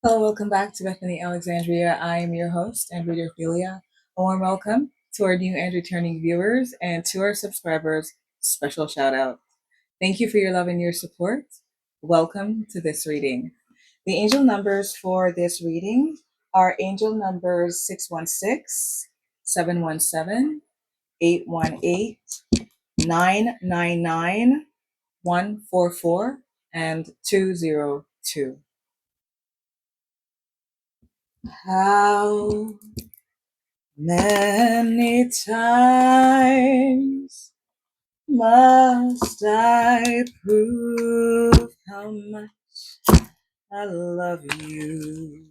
Hello, welcome back to Bethany Alexandria. I am your host, Andrea Ophelia. A warm welcome to our new and returning viewers and to our subscribers. Special shout out. Thank you for your love and your support. Welcome to this reading. The angel numbers for this reading are angel numbers 616, 717, 818, 999, 144, and 202. How many times must I prove how much I love you?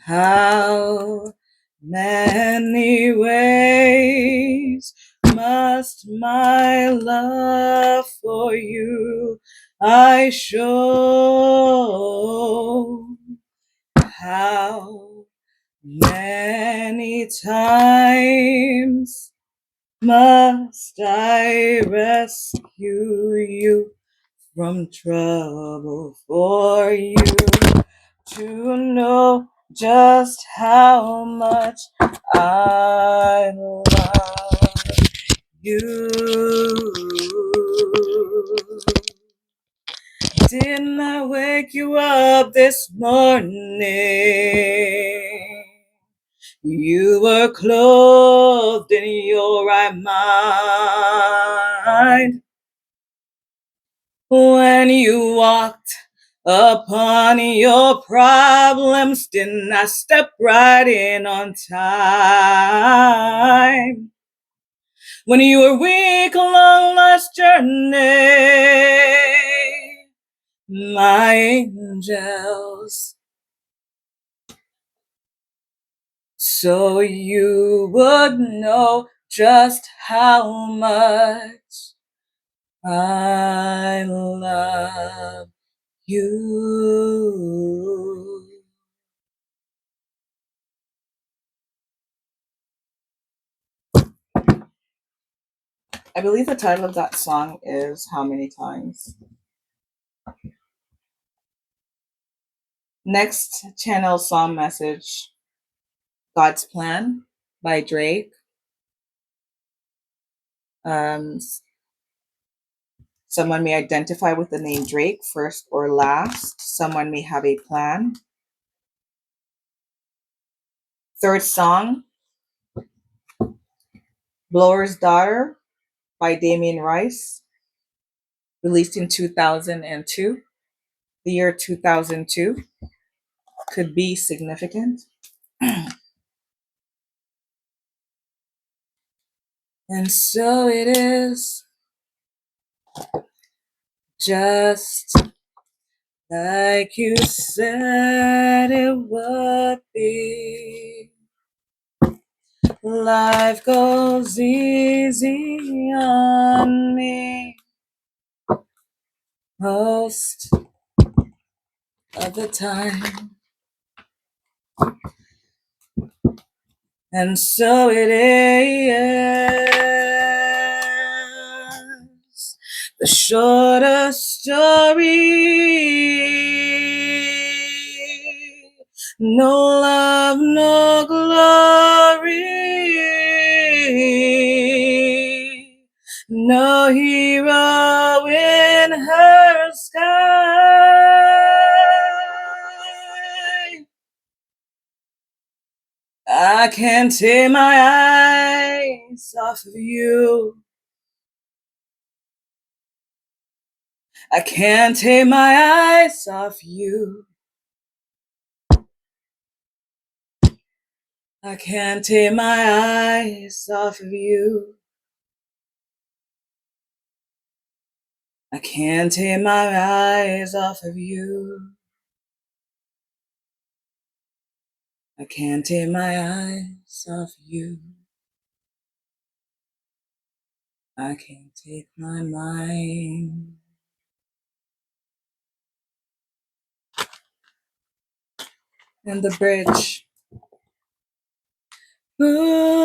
How many ways must my love for you I show? How many times must I rescue you from trouble for you to know just how much I love you? Didn't I wake you up this morning? You were clothed in your right mind when you walked upon your problems. Didn't I step right in on time when you were weak along life's journey? My angels, so you would know just how much I love you. I believe the title of that song is How Many Times. Next channel song message, God's Plan by Drake. Someone may identify with the name Drake, first or last. Someone may have a plan. Third song, Blower's Daughter by Damien Rice, released in 2002. The year 2002 could be significant. And so it is, just like you said it would be. Life goes easy on me most of the time. And so it is. The shorter story. No love, no glory. No hero in her sky. I can't take my eyes off of you. I can't take my eyes off you. I can't take my eyes off of you. I can't take my eyes off of you. I can't take my eyes off you. I can't take my mind. And the bridge. Ooh.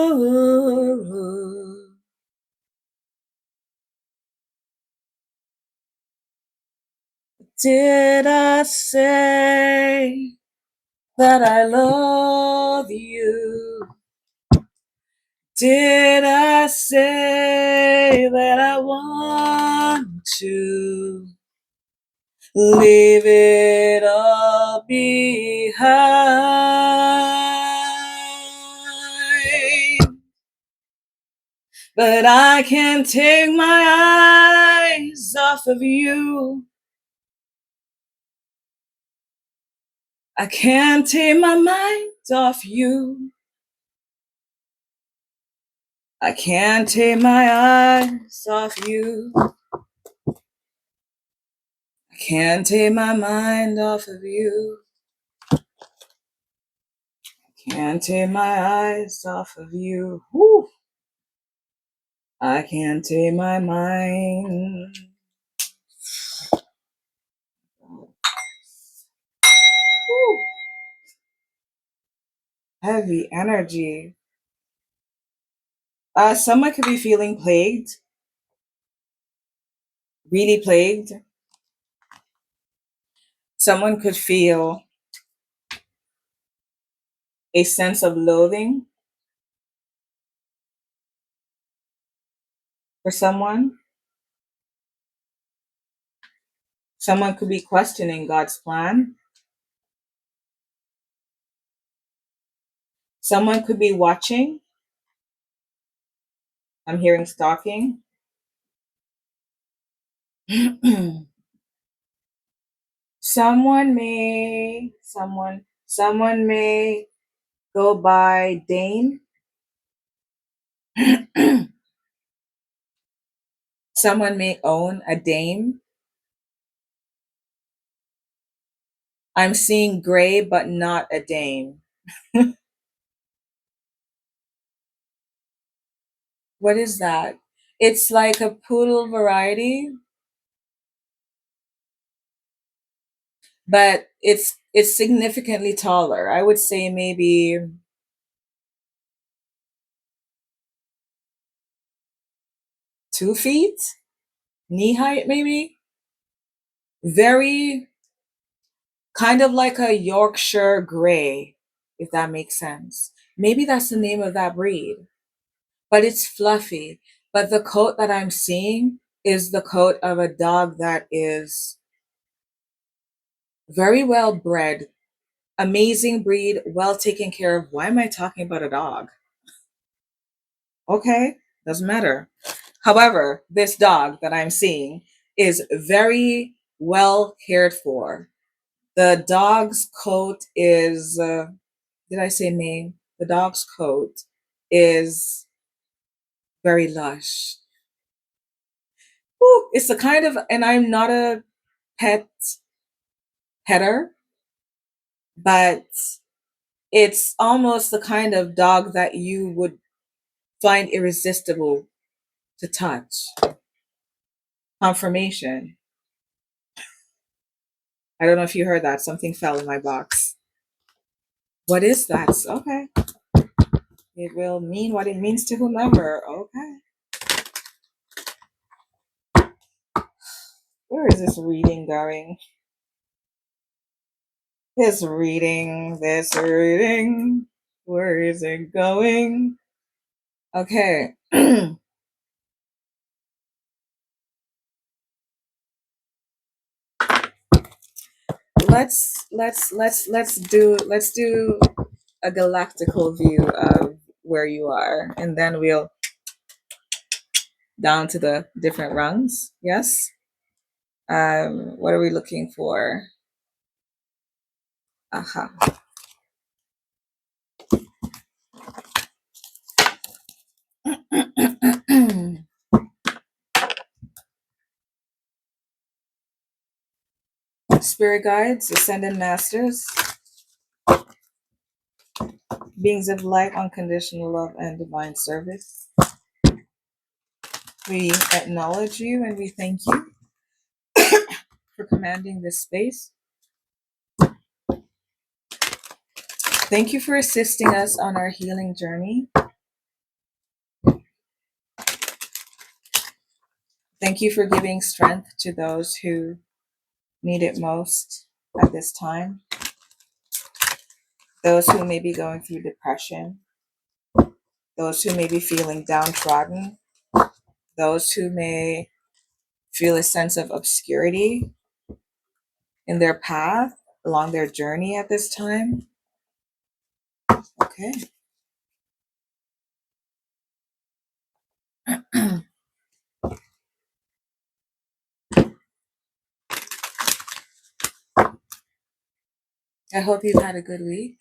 Did I say that I love you? Did I say that I want to leave it all behind? But I can't take my eyes off of you. I can't take my mind off you. I can't take my eyes off you. I can't take my mind off of you. Can't take my eyes off of you. Woo. I can't take my mind. Woo. Heavy energy. Someone could be feeling plagued, really plagued. Someone could feel a sense of loathing for someone. Someone could be questioning God's plan. Someone could be watching. I'm hearing stalking. Someone may go by Dane. Someone may own a dame. I'm seeing gray, but not a dame. What is that? It's like a poodle variety, but it's significantly taller. I would say maybe 2 feet, knee height, maybe. Very kind of like a Yorkshire Gray, if that makes sense. Maybe that's the name of that breed, but it's fluffy. But the coat that I'm seeing is the coat of a dog that is very well bred, amazing breed, well taken care of. Why am I talking about a dog? Okay, doesn't matter. However, this dog that I'm seeing is very well cared for. The dog's coat is, did I say mane? The dog's coat is very lush. Ooh, it's the kind of, and I'm not a pet petter, but it's almost the kind of dog that you would find irresistible to touch. Confirmation. I don't know if you heard that. Something fell in my box. What is that? Okay. It will mean what it means to whomever. Okay. Where is this reading going? This reading. Where is it going? Okay. let's do a galactical view of where you are, and then we'll down to the different rungs. Yes. What are we looking for? Aha. Spirit guides, ascended masters, beings of light, unconditional love, and divine service. We acknowledge you and we thank you for commanding this space. Thank you for assisting us on our healing journey. Thank you for giving strength to those who need it most at this time. Those who may be going through depression, those who may be feeling downtrodden, those who may feel a sense of obscurity in their path along their journey at this time. Okay. I hope you've had a good week.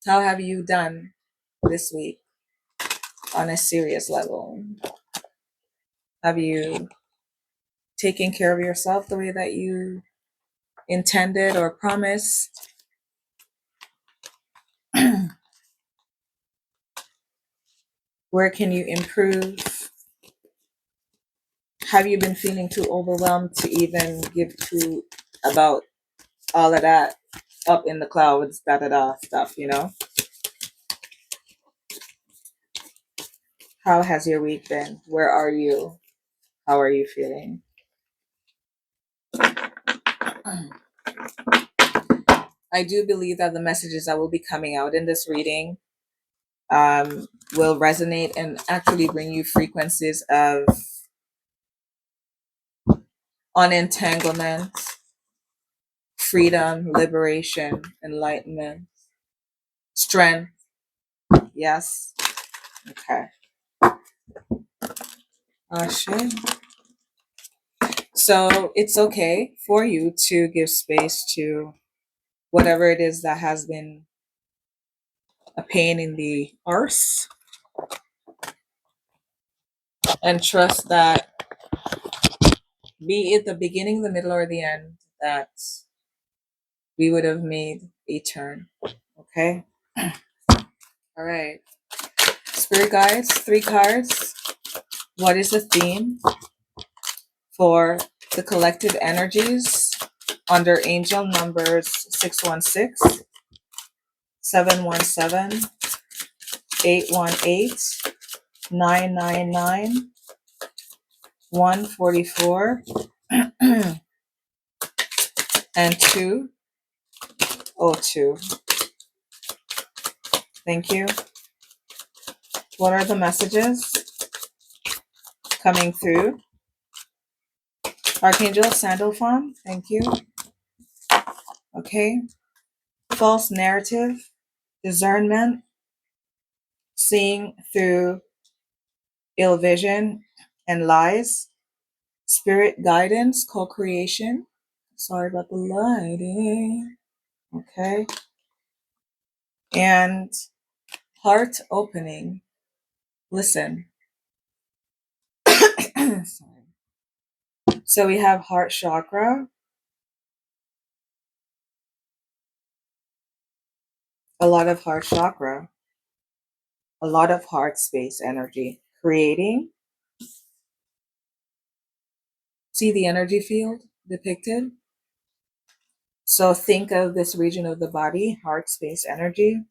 How have you done this week on a serious level? Have you taken care of yourself the way that you intended or promised? Where can you improve? Have you been feeling too overwhelmed to even give to about all of that up in the clouds, da da da stuff, you know? How has your week been? Where are you? How are you feeling? I do believe that the messages that will be coming out in this reading will resonate and actually bring you frequencies of unentanglement, freedom, liberation, enlightenment, strength. Yes. Okay. Sure. So it's okay for you to give space to whatever it is that has been a pain in the arse, and trust that, be it the beginning, the middle, or the end, that we would have made a turn. Okay. All right. Spirit guides, 3 cards. What is the theme for the collective energies under angel numbers 616, 717, 818, 999, 144, and 202? Thank you. What are the messages coming through? Archangel Sandalphon, thank you. Okay. False narrative, discernment, seeing through ill vision and lies, spirit guidance, co-creation. Sorry about the lighting. Okay. And heart opening. Listen. Sorry. So we have heart chakra, a lot of heart chakra, a lot of heart space energy, creating. See the energy field depicted? So think of this region of the body, heart space energy.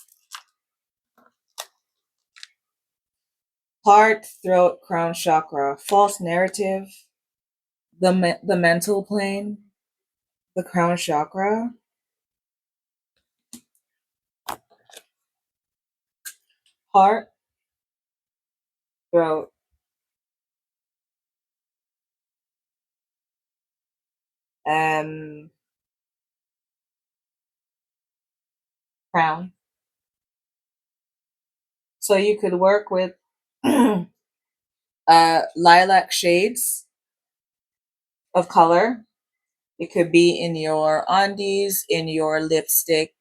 Heart, throat, crown chakra, false narrative, the mental plane, the crown chakra, heart, throat, and crown. So you could work with lilac shades of color. It could be in your undies, in your lipstick,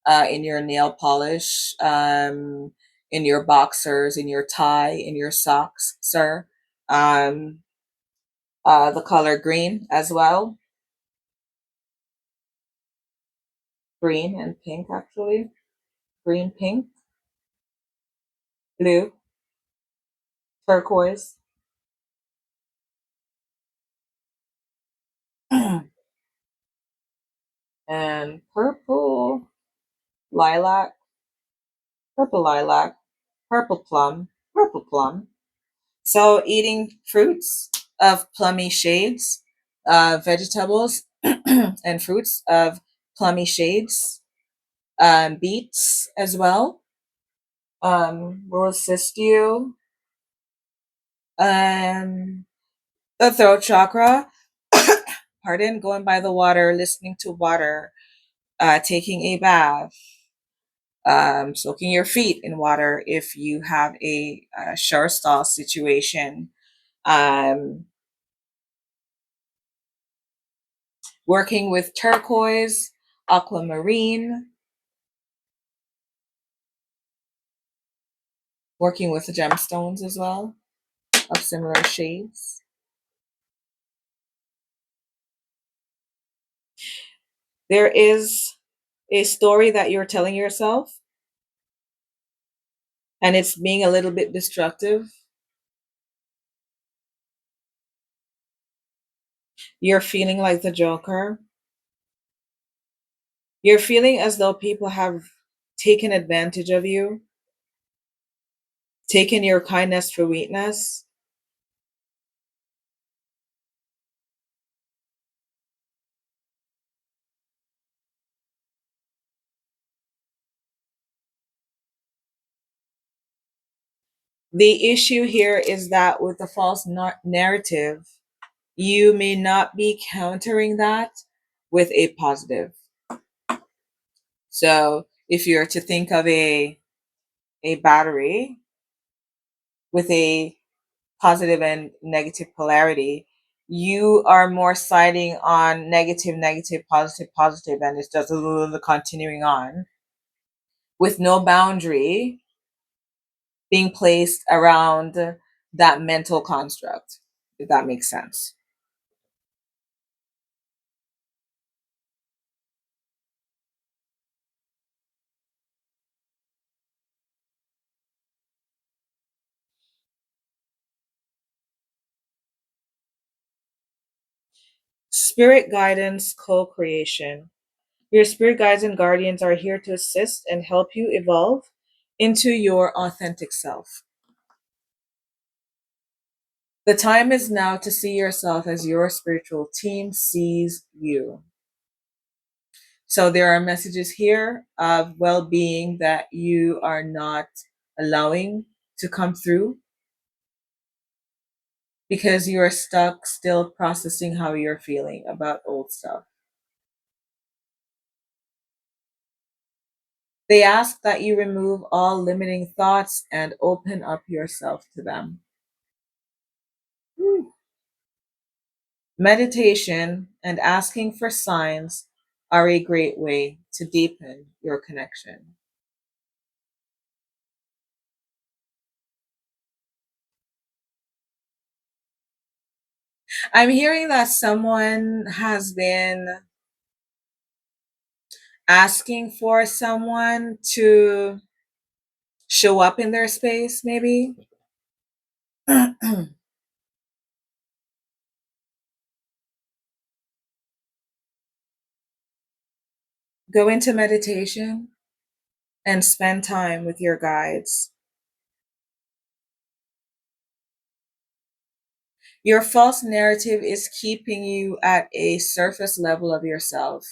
in your nail polish, in your boxers, in your tie, in your socks, sir. Um, the color green as well. Green and pink, actually. Green, pink, blue, turquoise, and purple, lilac, purple lilac, purple plum, purple plum. So eating fruits of plummy shades vegetables and fruits of plummy shades, beets as well, will assist you. Um, the throat chakra, pardon, going by the water, listening to water, taking a bath, soaking your feet in water if you have a shower stall situation, um, working with turquoise, aquamarine, working with gemstones as well of similar shades. There is a story that you're telling yourself, and it's being a little bit destructive. You're feeling like the Joker. You're feeling as though people have taken advantage of you, taken your kindness for weakness. The issue here is that with the false narrative, you may not be countering that with a positive. So if you're to think of a battery with a positive and negative polarity, you are more siding on negative, negative, positive, positive, and it's just continuing on with no boundary being placed around that mental construct, if that makes sense. Spirit guidance co creation. Your spirit guides and guardians are here to assist and help you evolve into your authentic self. The time is now to see yourself as your spiritual team sees you. So there are messages here of well being that you are not allowing to come through because you are stuck still processing how you're feeling about old stuff. They ask that you remove all limiting thoughts and open up yourself to them. Whew. Meditation and asking for signs are a great way to deepen your connection. I'm hearing that someone has been asking for someone to show up in their space, maybe. Go into meditation and spend time with your guides. Your false narrative is keeping you at a surface level of yourself.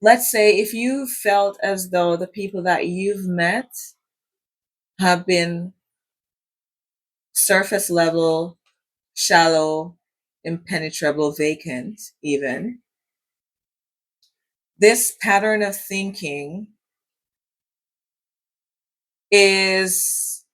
Let's say if you felt as though the people that you've met have been surface level, shallow, impenetrable, vacant, even, this pattern of thinking is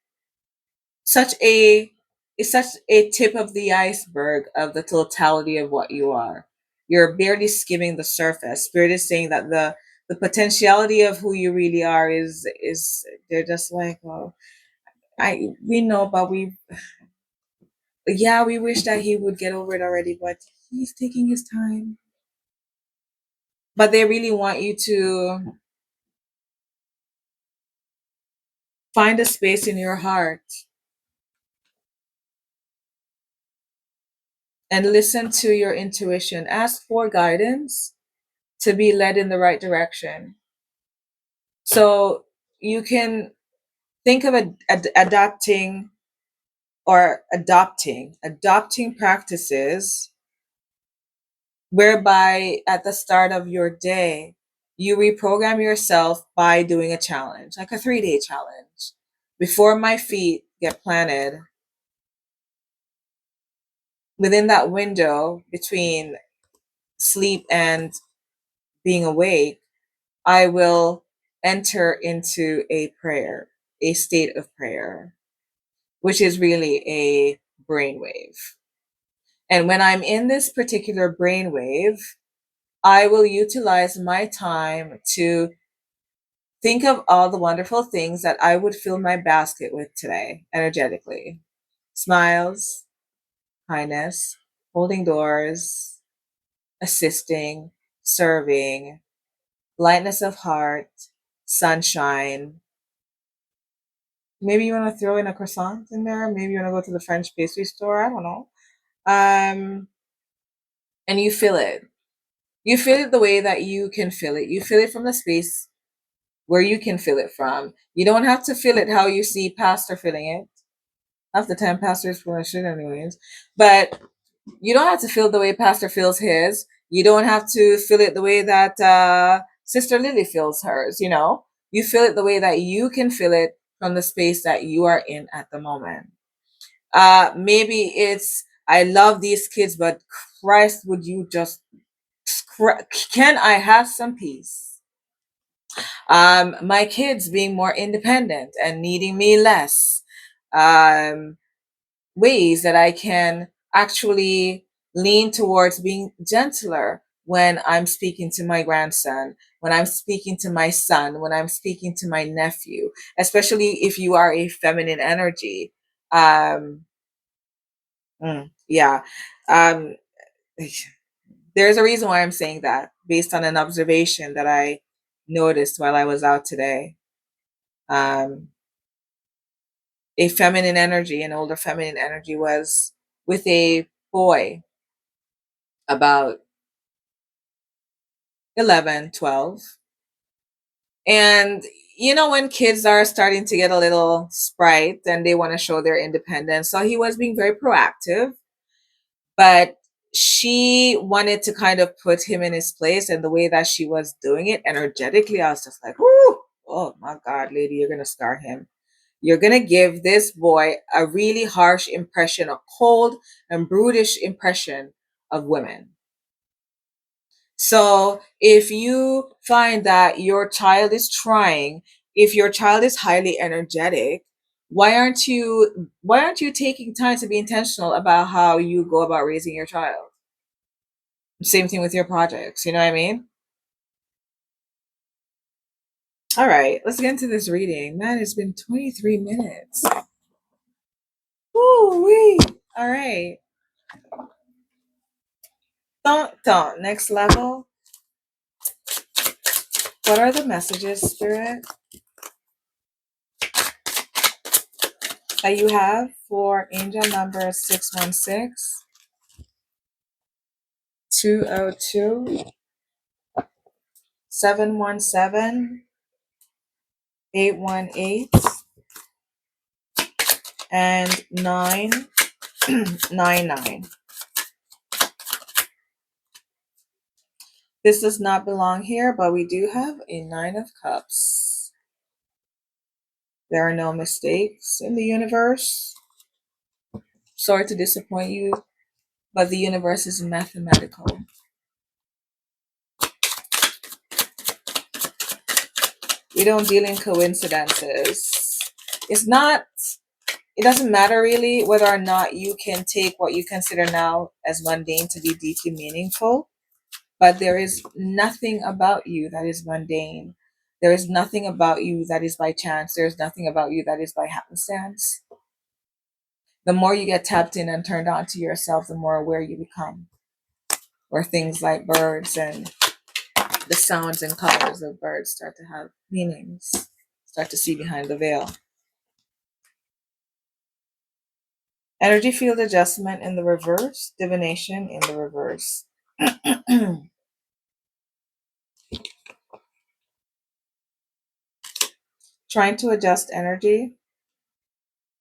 such a such a tip of the iceberg of the totality of what you are. You're barely skimming the surface. Spirit is saying that the potentiality of who you really are is they're just like, oh, I we know, but we yeah, we wish that he would get over it already, but he's taking his time. But they really want you to find a space in your heart and listen to your intuition. Ask for guidance to be led in the right direction. So you can think of adapting or adopting practices whereby at the start of your day, you reprogram yourself by doing a challenge, like a 3-day challenge. Before my feet get planted, within that window between sleep and being awake, I will enter into a prayer, a state of prayer, which is really a brainwave. And when I'm in this particular brainwave, I will utilize my time to think of all the wonderful things that I would fill my basket with today energetically: smiles, kindness, holding doors, assisting, serving, lightness of heart, sunshine. Maybe you want to throw in a croissant in there. Maybe you want to go to the French pastry store. I don't know. Um, and you feel it. You feel it the way that you can feel it. You feel it from the space where you can feel it from. You don't have to feel it how you see pastor feeling it. Half the time, pastors feel shit anyways. But you don't have to feel the way pastor feels his. You don't have to feel it the way that Sister Lily feels hers. You feel it the way that you can feel it from the space that you are in at the moment. Maybe it's, I love these kids, but Christ, would you just, can I have some peace? My kids being more independent and needing me less. Um, Ways that I can actually lean towards being gentler when I'm speaking to my grandson, when I'm speaking to my son, when I'm speaking to my nephew, especially if you are a feminine energy. Um, yeah. Um, there's a reason why I'm saying that based on an observation that I noticed while I was out today. Um, a feminine energy, an older feminine energy, was with a boy about 11, 12. And when kids are starting to get a little sprite and they want to show their independence. So he was being very proactive, but she wanted to kind of put him in his place. And the way that she was doing it energetically, I was just like, whoo, oh my God, lady, you're going to scar him. You're going to give this boy a really harsh impression, a cold and brutish impression of women. So if you find that your child is trying, if your child is highly energetic, why aren't you taking time to be intentional about how you go about raising your child? Same thing with your projects, you know what I mean? All right, let's get into this reading. Man, it's been 23 minutes. Woo wee. All right. Don't. Next level. What are the messages, Spirit, that you have for angel number 616, 202, 717, 818, and 999? This does not belong here, but we do have a 9 of Cups. There are no mistakes in the universe. Sorry to disappoint you, but the universe is mathematical. We don't deal in coincidences. It doesn't matter really whether or not you can take what you consider now as mundane to be deeply meaningful, but there is nothing about you that is mundane. There is nothing about you that is by chance. There is nothing about you that is by happenstance. The more you get tapped in and turned on to yourself, the more aware you become. Where things like birds and the sounds and colors of birds start to have meanings, start to see behind the veil. Energy field adjustment in the reverse, divination in the reverse. Trying to adjust energy.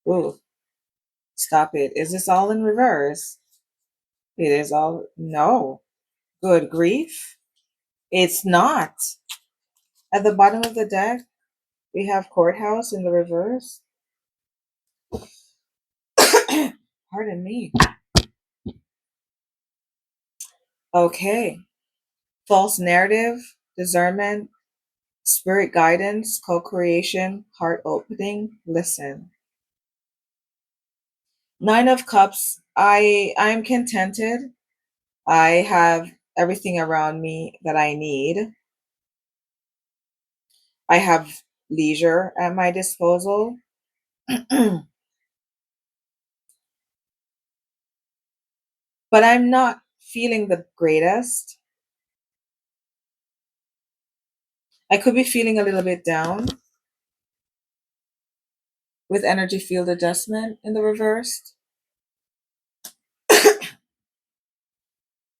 Ooh. Stop it. Is this all in reverse? It is all. No. Good grief. It's not. At the bottom of the deck, we have courthouse in the reverse. Pardon me. Okay. False narrative, discernment, spirit guidance, co creation, heart opening. Listen. Nine of Cups. I'm contented. I have everything around me that I need. I have leisure at my disposal. But I'm not feeling the greatest. I could be feeling a little bit down with energy field adjustment in the reverse.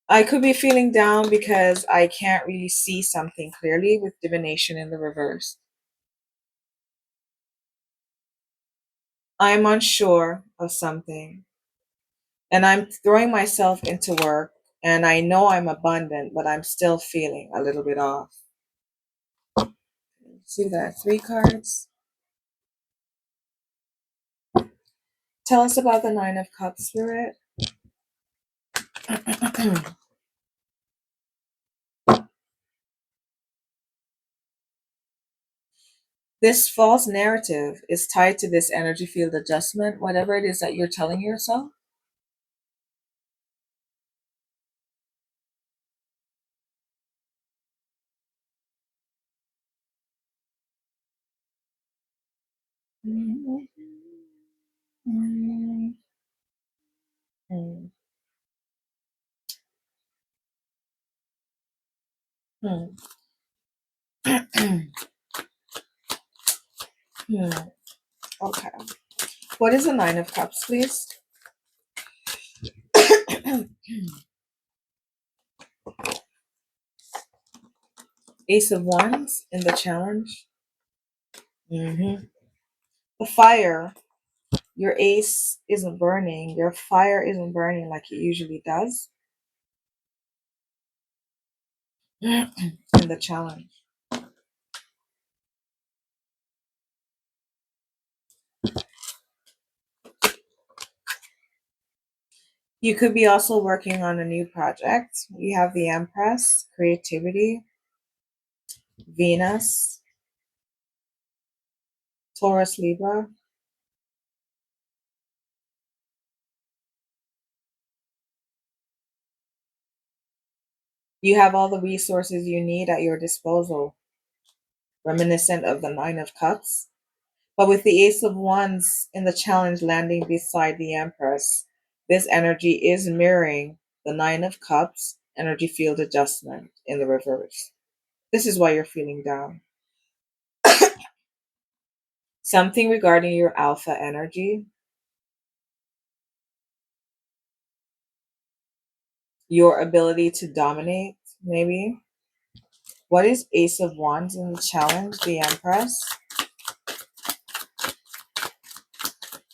I could be feeling down because I can't really see something clearly with divination in the reverse. I'm unsure of something and I'm throwing myself into work and I know I'm abundant, but I'm still feeling a little bit off. See that? 3 cards. Tell us about the Nine of Cups, Spirit. This false narrative is tied to this energy field adjustment, whatever it is that you're telling yourself. Okay. What is the Nine of Cups, please? Ace of Wands in the challenge. The fire. Your ace isn't burning. Your fire isn't burning like it usually does in the challenge. You could be also working on a new project. You have the Empress, creativity, Venus, Taurus, Libra. You have all the resources you need at your disposal, reminiscent of the Nine of Cups. But with the Ace of Wands in the challenge landing beside the Empress, this energy is mirroring the Nine of Cups energy field adjustment in the reverse. This is why you're feeling down. Something regarding your alpha energy, your ability to dominate, maybe. What is Ace of Wands in the challenge? The Empress.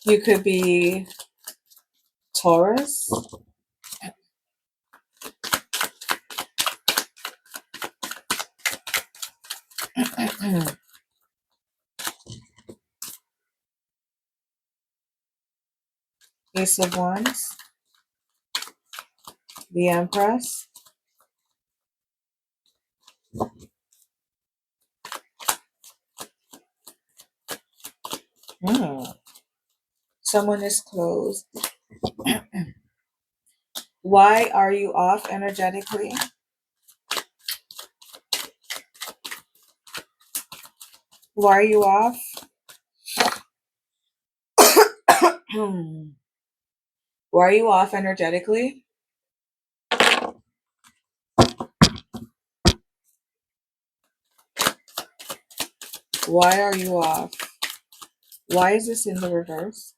You could be Taurus. Ace of Wands. The Empress. Someone is closed. Why are you off energetically? Why are you off? Why are you off energetically? Why are you off? Why is this in the reverse?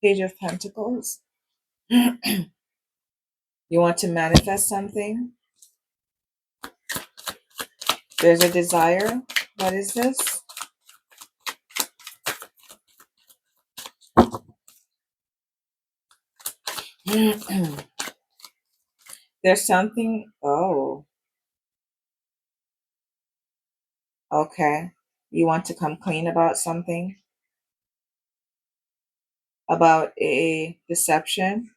Page of Pentacles. You want to manifest something? There's a desire. What is this? There's something. Oh, okay. You want to come clean about something, about a deception,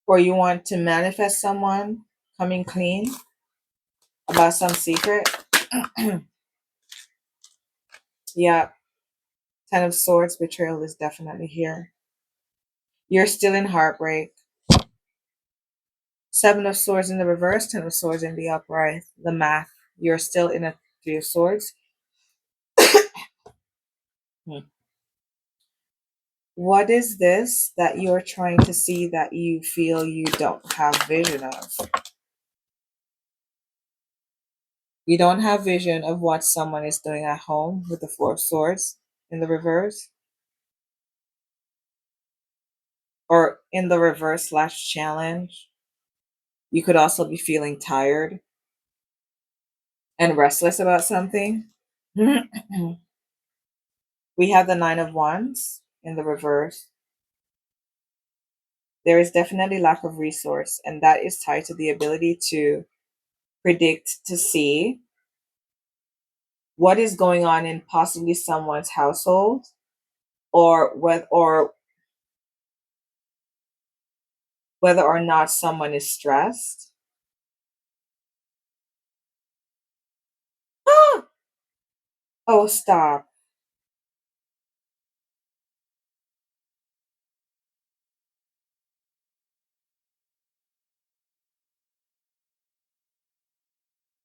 or you want to manifest someone coming clean about some secret. Yeah, Ten of Swords, betrayal is definitely here. You're still in heartbreak. Seven of Swords in the reverse, Ten of Swords in the upright. The math. You're still in a Three of Swords. Hmm. What is this that you're trying to see that you feel you don't have vision of? You don't have vision of what someone is doing at home with the Four of Swords in the reverse, or in the reverse slash challenge. You could also be feeling tired and restless about something. We have the Nine of Wands in the reverse. There is definitely lack of resource, and that is tied to the ability to predict, to see what is going on in possibly someone's household, or whether or not someone is stressed. Oh, stop.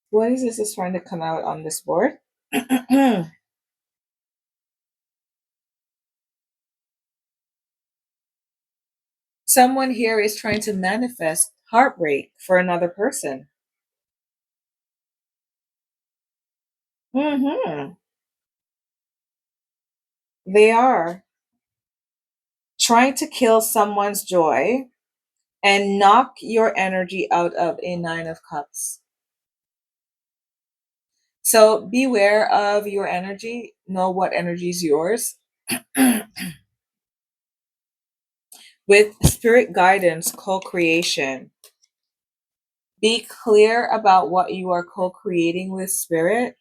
What is this that's trying to come out on this board? Someone here is trying to manifest heartbreak for another person. Hmm. They are trying to kill someone's joy and knock your energy out of a Nine of Cups. So beware of your energy. Know what energy is yours. With spirit guidance, co creation, be clear about what you are co creating with spirit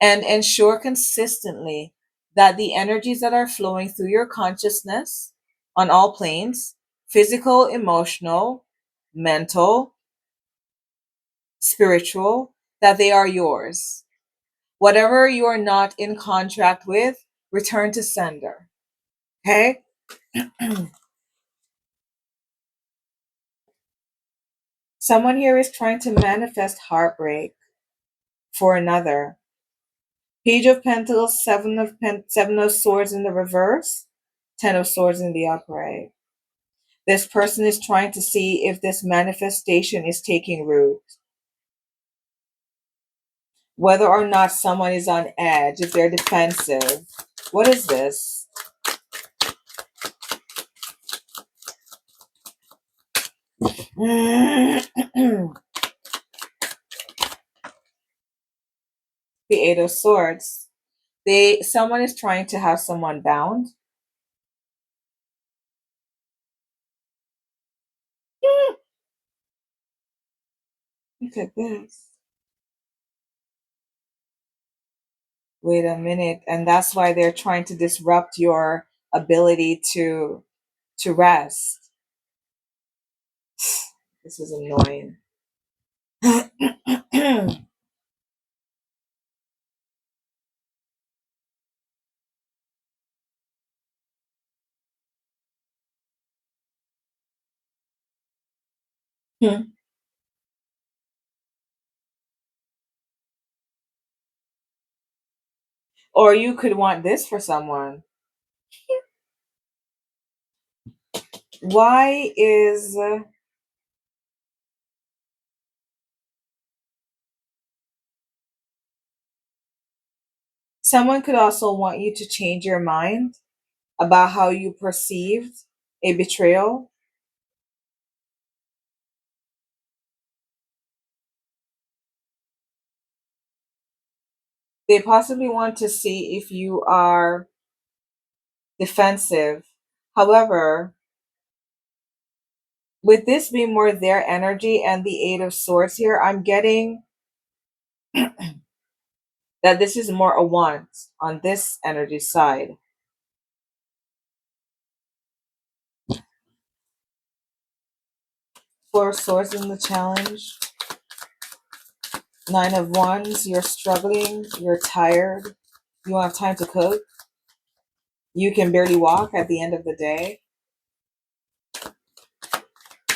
and ensure consistently that the energies that are flowing through your consciousness on all planes, physical, emotional, mental, spiritual, that they are yours. Whatever you are not in contract with, return to sender. Okay? Someone here is trying to manifest heartbreak for another. Page of Pentacles, Seven of Swords in the reverse, Ten of Swords in the upright. This person is trying to see if this manifestation is taking root. Whether or not someone is on edge, if they're defensive. What is this? The Eight of Swords. Someone is trying to have someone bound. Look at this. Wait a minute. And that's why they're trying to disrupt your ability to rest. This is annoying. Or you could want this for someone. Why is someone could also want you to change your mind about how you perceived a betrayal? They possibly want to see if you are defensive. However, with this being more their energy and the Eight of Swords here, I'm getting that this is more a want on this energy side. Four of Swords in the challenge. Nine of Wands, you're struggling, you're tired, you don't have time to cook, you can barely walk at the end of the day,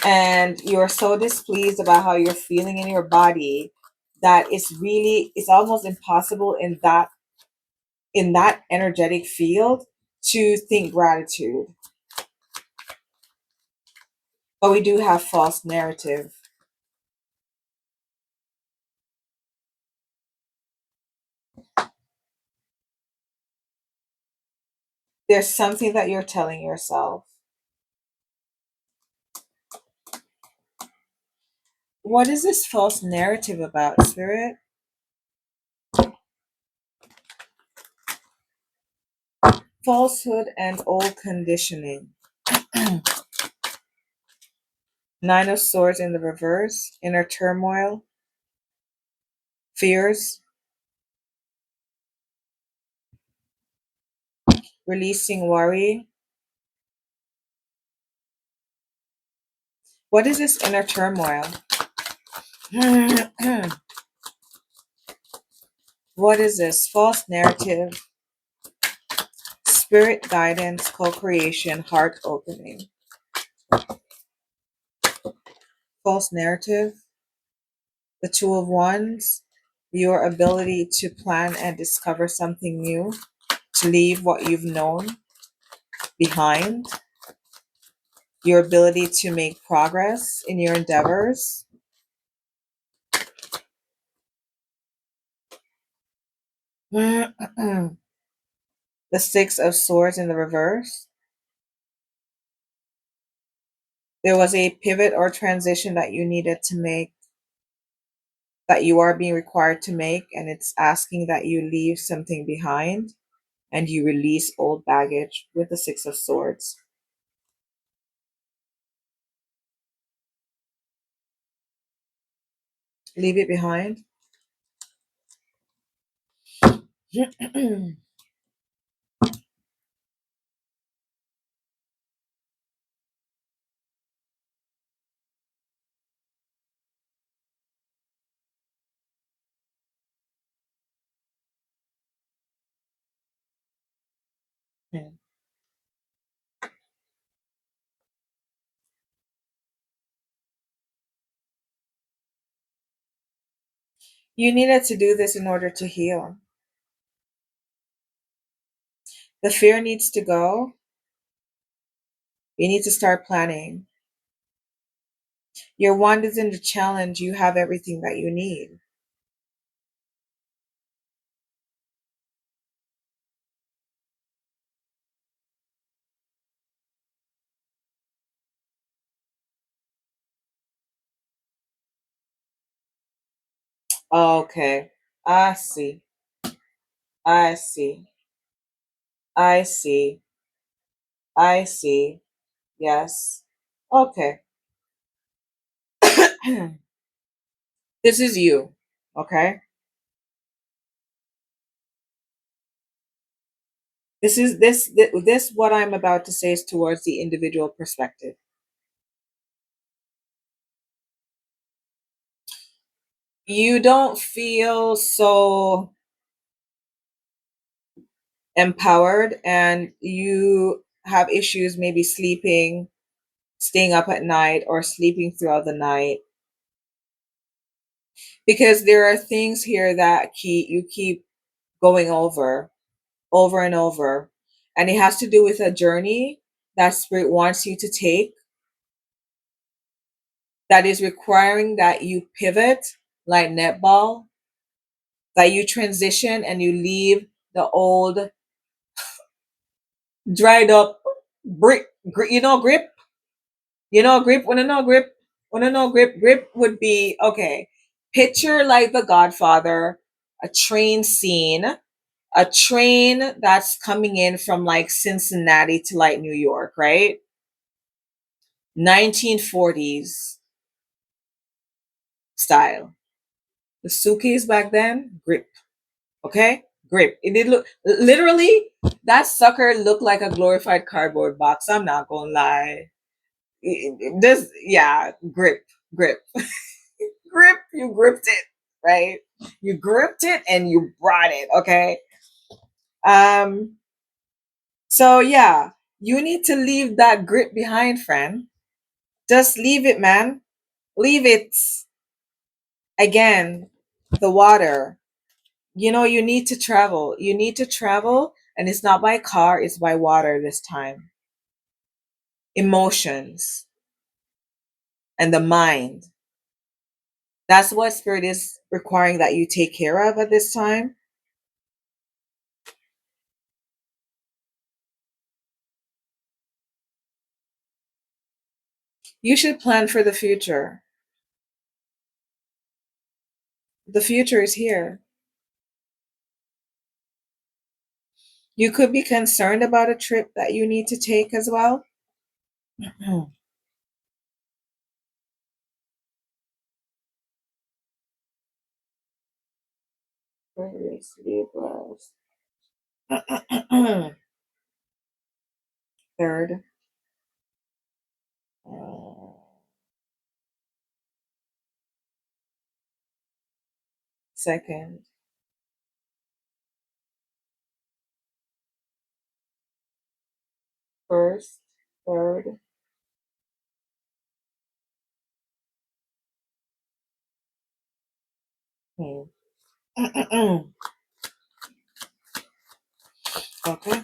and you're so displeased about how you're feeling in your body that it's almost impossible in that energetic field to think gratitude. But we do have false narrative. There's something that you're telling yourself. What is this false narrative about, Spirit? Falsehood and old conditioning. Nine of Swords in the reverse, inner turmoil, fears, releasing worry. What is this inner turmoil? What is this? False narrative, spirit guidance, co-creation, heart opening. False narrative, the Two of Wands, your ability to plan and discover something new, to leave what you've known behind, your ability to make progress in your endeavors. The Six of Swords in the reverse. There was a pivot or transition that you needed to make, that you are being required to make, and it's asking that you leave something behind and you release old baggage with the Six of Swords. Leave it behind. You needed to do this in order to heal. The fear needs to go. You need to start planning. Your wand is in the challenge. You have everything that you need. Okay. I see. I see. I see. I see. Yes. Okay. This is you. Okay. This what I'm about to say is towards the individual perspective. You don't feel so empowered, and you have issues maybe sleeping, staying up at night, or sleeping throughout the night, because there are things here that you keep going over and over, and it has to do with a journey that spirit wants you to take, that is requiring that you pivot like netball, that you transition and you leave the old dried up brick, grip. Grip. Wanna know grip? Wanna know grip? Grip would be okay. Picture like the Godfather. a train scene, a train that's coming in from like Cincinnati to like New York, right? 1940s style. The suitcase back then, grip. Okay? Grip. It did look literally that sucker looked like a glorified cardboard box. I'm not gonna lie. This, yeah, grip, grip, grip. You gripped it, right? You gripped it and you brought it. Okay. Um. So yeah, you need to leave that grip behind, friend. Just leave it, man. Leave it. Again, the water. You need to travel. You need to travel, and it's not by car, it's by water this time. Emotions and the mind. That's what spirit is requiring that you take care of at this time. You should plan for the future. The future is here. You could be concerned about a trip that you need to take as well. Aquarius, Libras. Third, uh, second, first, third. Hmm. Okay.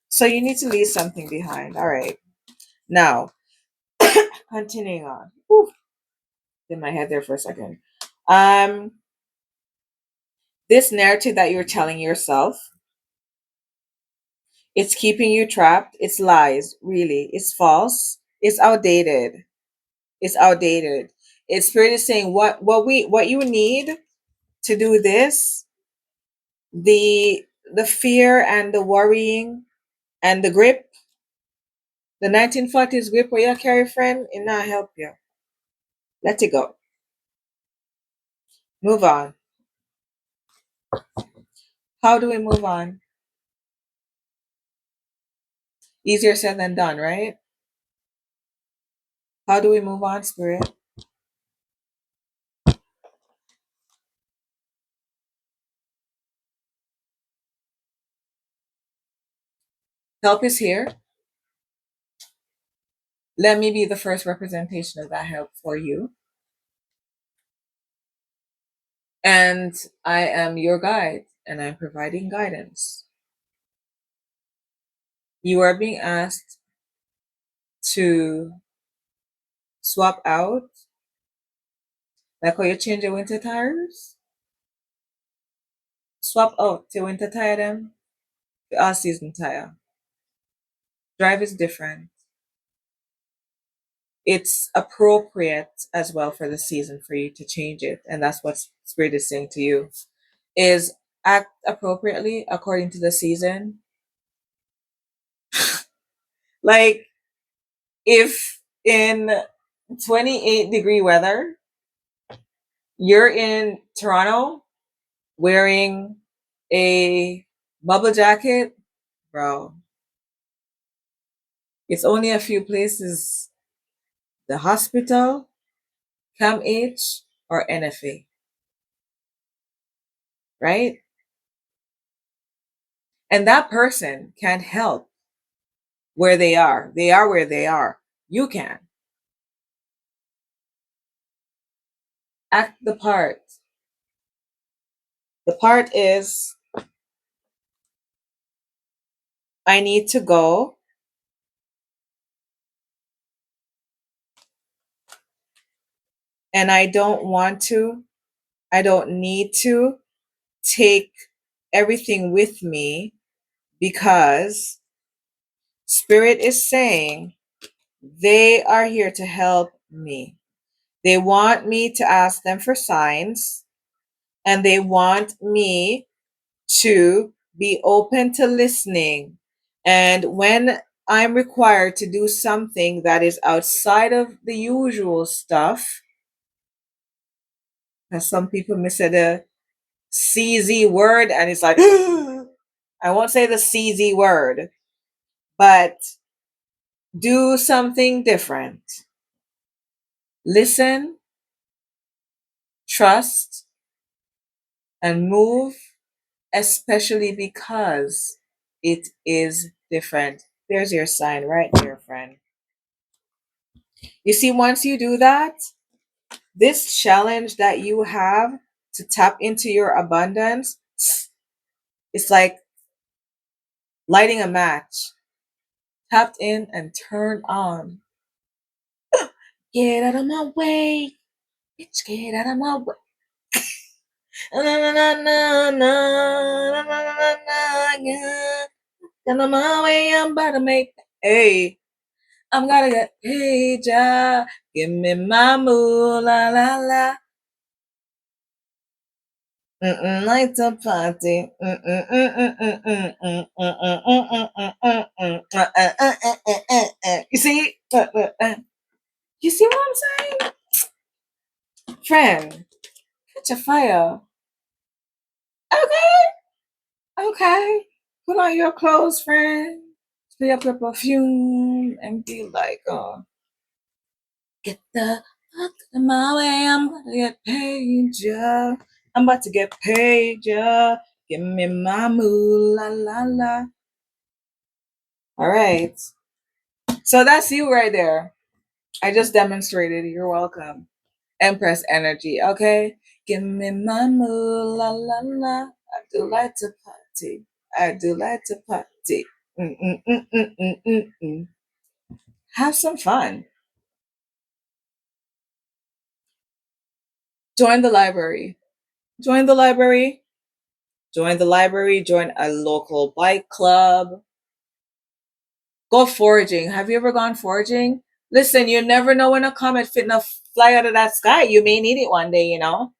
So you need to leave something behind. All right. Now, continuing on. Whew, in my head there for a second. Um, this narrative that you're telling yourself, it's keeping you trapped. It's lies, really. It's false. It's outdated. It's outdated. It's spirit is saying what you need to do this, the the fear and the worrying and the grip, the 1940s grip where you carry friend, it not help you. Let it go. Move on. How do we move on? Easier said than done, right? How do we move on, spirit? Help is here. Let me be the first representation of that help for you. And I am your guide, and I'm providing guidance. You are being asked to swap out, like how you change your winter tires. Swap out your winter tire them, the all season tire. Drive is different. It's appropriate as well for the season for you to change it. And that's what Spirit is saying to you is act appropriately according to the season. Like if in 28-degree weather, you're in Toronto wearing a bubble jacket, bro, it's only a few places, the hospital, CAMH, or NFA, right? And that person can't help where they are. They are where they are. You can. Act the part. The part is I need to go and I don't need to take everything with me because Spirit is saying they are here to help me. They want me to ask them for signs, and they want me to be open to listening. And when I'm required to do something that is outside of the usual stuff, as some people may say the CZ word, and it's like, I won't say the CZ word, but do something different. Listen, trust, and move, especially because it is different. There's your sign right there, friend. You see, once you do that, this challenge that you have to tap into your abundance, it's like lighting a match. Tapped in and turned on. Get out of my way. Bitch, get out of my way. Na, na, na, na, na, na, na, na, yeah. Get out of my way, I'm about to make. Hey, I'm gonna get paid, yeah. Give me my moo, la la la. Like to party. You see? You see what I'm saying? Friend, catch a fire. Okay, okay. Put on your clothes, friend. Spray up your perfume and be like, get the fuck out of my way. I'm gonna get paid, yeah. I'm about to get paid, yeah. Give me my moo, la la la. All right. So that's you right there. I just demonstrated. You're welcome. Empress energy, okay? Give me my moo, la la la. I do like to party. I do like to party. Mm. Have some fun. Join the library. Join the library. Join the library. Join a local bike club. Go foraging. Have you ever gone foraging? Listen, you never know when a comet finna fly out of that sky. You may need it one day, you know?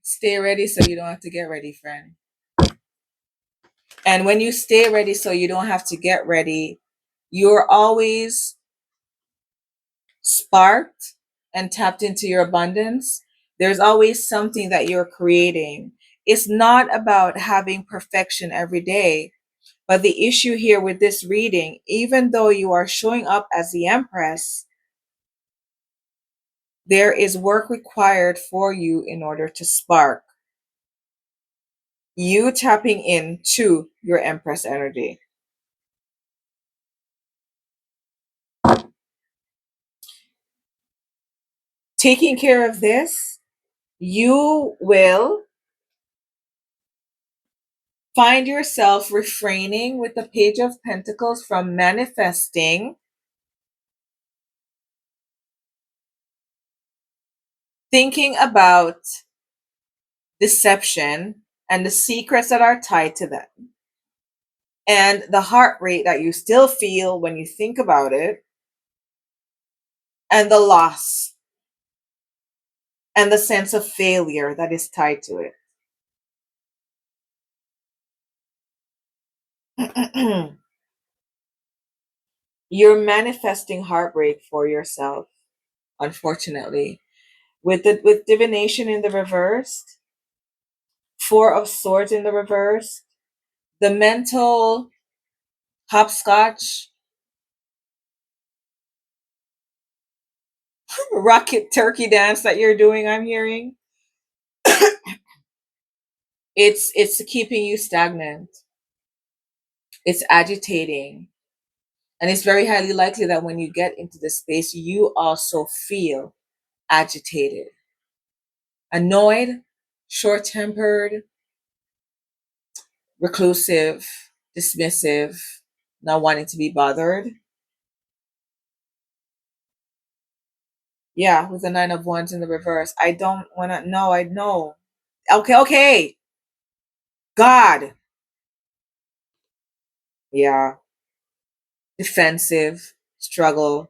Stay ready so you don't have to get ready, friend. And when you stay ready so you don't have to get ready, you're always sparked and tapped into your abundance. There's always something that you're creating. It's not about having perfection every day. But the issue here with this reading, even though you are showing up as the Empress, there is work required for you in order to spark. You tapping into your Empress energy. Taking care of this, you will find yourself refraining with the Page of Pentacles from manifesting, thinking about deception and the secrets that are tied to them, and the heart rate that you still feel when you think about it, and the loss and the sense of failure that is tied to it. You're manifesting heartbreak for yourself, unfortunately. With divination in the reverse, Four of Swords in the reverse, the mental hopscotch, rocket turkey dance that you're doing, I'm hearing. It's keeping you stagnant. It's agitating. And it's very highly likely that when you get into this space, you also feel agitated, annoyed, short tempered, reclusive, dismissive, not wanting to be bothered. Yeah, with the Nine of Wands in the reverse. I don't want to, no, I know. Okay. God. Yeah. Defensive, struggle.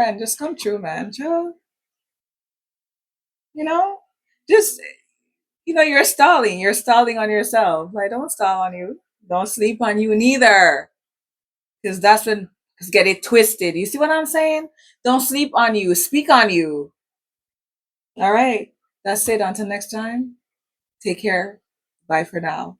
friend, just come true, man. Joe, you know, just you're stalling. You're stalling on yourself. Like, don't stall on you. Don't sleep on you neither. Because that's when get it twisted. You see what I'm saying? Don't sleep on you. Speak on you. All right. That's it. Until next time. Take care. Bye for now.